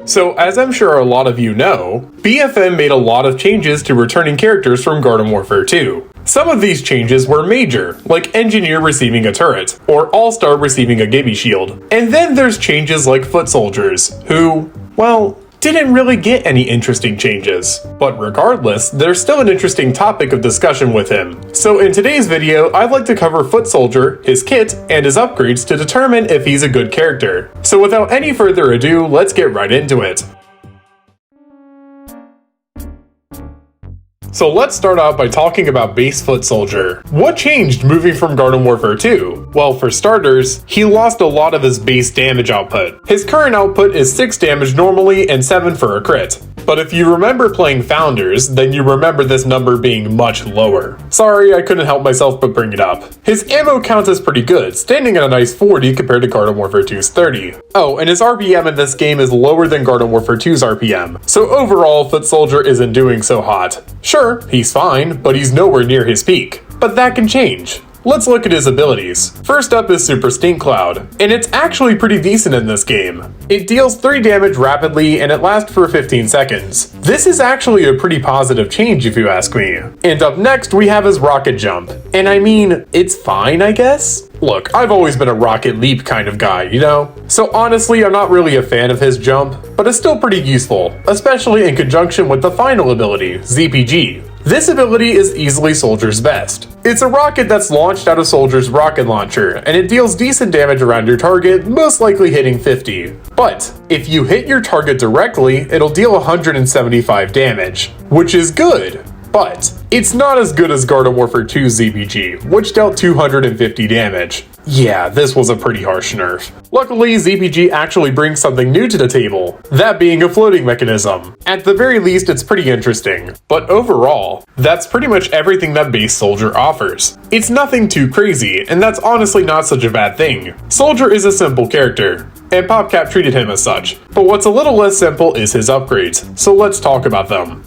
So as I'm sure a lot of you know, BFN made a lot of changes to returning characters from Garden Warfare 2. Some of these changes were major, like Engineer receiving a turret, or All-Star receiving a Gibby shield. And then there's changes like Foot Soldiers, who, well, didn't really get any interesting changes. But regardless, there's still an interesting topic of discussion with him. So in today's video, I'd like to cover Foot Soldier, his kit, and his upgrades to determine if he's a good character. So without any further ado, let's get right into it. So let's start out by talking about base Foot Soldier. What changed moving from Garden Warfare 2? Well, for starters, he lost a lot of his base damage output. His current output is 6 damage normally and 7 for a crit. But if you remember playing Founders, then you remember this number being much lower. Sorry, I couldn't help myself but bring it up. His ammo count is pretty good, standing at a nice 40 compared to Garden Warfare 2's 30. Oh, and his RPM in this game is lower than Garden Warfare 2's RPM, so overall, Foot Soldier isn't doing so hot. Sure, he's fine, but he's nowhere near his peak. But that can change. Let's look at his abilities. First up is Super Stink Cloud, and it's actually pretty decent in this game. It deals 3 damage rapidly and it lasts for 15 seconds. This is actually a pretty positive change if you ask me. And up next we have his Rocket Jump, and I mean, it's fine I guess? Look, I've always been a rocket leap kind of guy, you know? So honestly, I'm not really a fan of his jump, but it's still pretty useful, especially in conjunction with the final ability, ZPG. This ability is easily Soldier's best. It's a rocket that's launched out of Soldier's rocket launcher, and it deals decent damage around your target, most likely hitting 50. But if you hit your target directly, it'll deal 175 damage, which is good. But it's not as good as Garden Warfare 2's ZPG, which dealt 250 damage. Yeah, this was a pretty harsh nerf. Luckily, ZPG actually brings something new to the table, that being a floating mechanism. At the very least, it's pretty interesting. But overall, that's pretty much everything that base Soldier offers. It's nothing too crazy, and that's honestly not such a bad thing. Soldier is a simple character, and PopCap treated him as such. But what's a little less simple is his upgrades, so let's talk about them.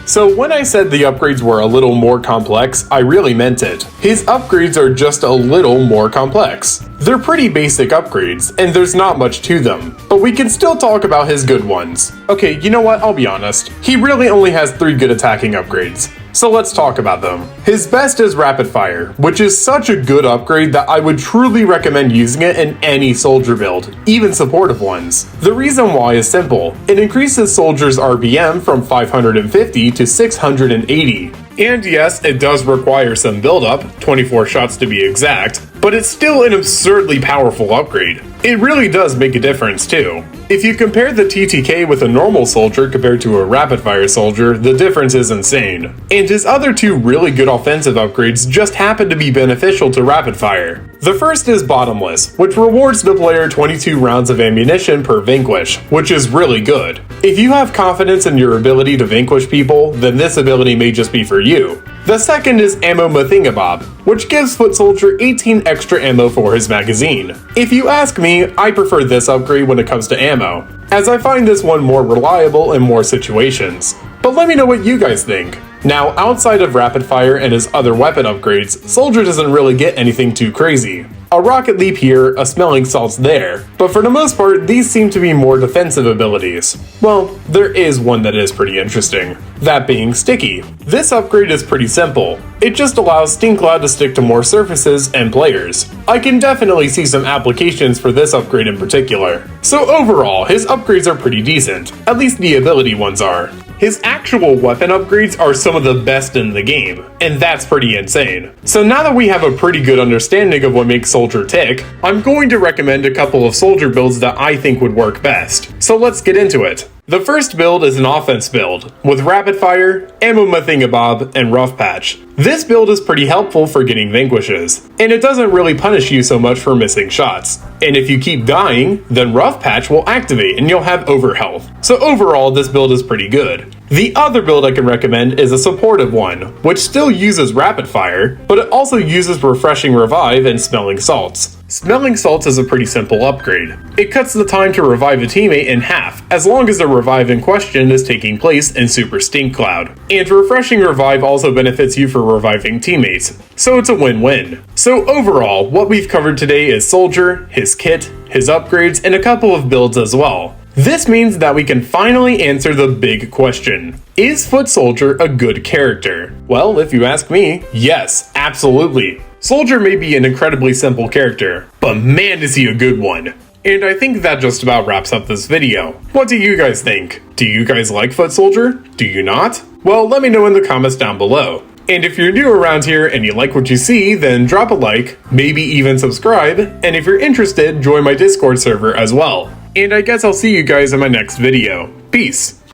So when I said the upgrades were a little more complex, I really meant it. His upgrades are just a little more complex. They're pretty basic upgrades, and there's not much to them, but we can still talk about his good ones. Okay, you know what, I'll be honest. He really only has 3 good attacking upgrades. So let's talk about them. His best is Rapid Fire, which is such a good upgrade that I would truly recommend using it in any Soldier build, even supportive ones. The reason why is simple. It increases Soldier's RPM from 550 to 680. And yes, it does require some build-up, 24 shots to be exact, but it's still an absurdly powerful upgrade. It really does make a difference too. If you compare the TTK with a normal Soldier compared to a rapid-fire Soldier, the difference is insane. And his other 2 really good offensive upgrades just happen to be beneficial to rapid-fire. The first is Bottomless, which rewards the player 22 rounds of ammunition per vanquish, which is really good. If you have confidence in your ability to vanquish people, then this ability may just be for you. The second is Ammo Mathingabob, which gives Foot Soldier 18 extra ammo for his magazine. If you ask me, I prefer this upgrade when it comes to ammo, as I find this one more reliable in more situations. But let me know what you guys think. Now, outside of Rapid Fire and his other weapon upgrades, Soldier doesn't really get anything too crazy. A Rocket Leap here, a Smelling Salt's there, but for the most part, these seem to be more defensive abilities. Well, there is one that is pretty interesting, that being Sticky. This upgrade is pretty simple. It just allows Stink Cloud to stick to more surfaces and players. I can definitely see some applications for this upgrade in particular. So overall, his upgrades are pretty decent, at least the ability ones are. His actual weapon upgrades are some of the best in the game, and that's pretty insane. So now that we have a pretty good understanding of what makes Soldier tick, I'm going to recommend a couple of Soldier builds that I think would work best. So let's get into it. The first build is an offense build, with Rapid Fire, Ammo Mathingabob, and Rough Patch. This build is pretty helpful for getting vanquishes, and it doesn't really punish you so much for missing shots. And if you keep dying, then Rough Patch will activate and you'll have overhealth. So overall, this build is pretty good. The other build I can recommend is a supportive one, which still uses Rapid Fire, but it also uses Refreshing Revive and Smelling Salts. Smelling Salts is a pretty simple upgrade. It cuts the time to revive a teammate in half, as long as the revive in question is taking place in Super Stink Cloud. And Refreshing Revive also benefits you for reviving teammates, so it's a win-win. So overall, what we've covered today is Soldier, his kit, his upgrades, and a couple of builds as well. This means that we can finally answer the big question. Is Foot Soldier a good character? Well, if you ask me, yes, absolutely. Soldier may be an incredibly simple character, but man is he a good one. And I think that just about wraps up this video. What do you guys think? Do you guys like Foot Soldier? Do you not? Well, let me know in the comments down below. And if you're new around here and you like what you see, then drop a like, maybe even subscribe, and if you're interested, join my Discord server as well. And I guess I'll see you guys in my next video. Peace!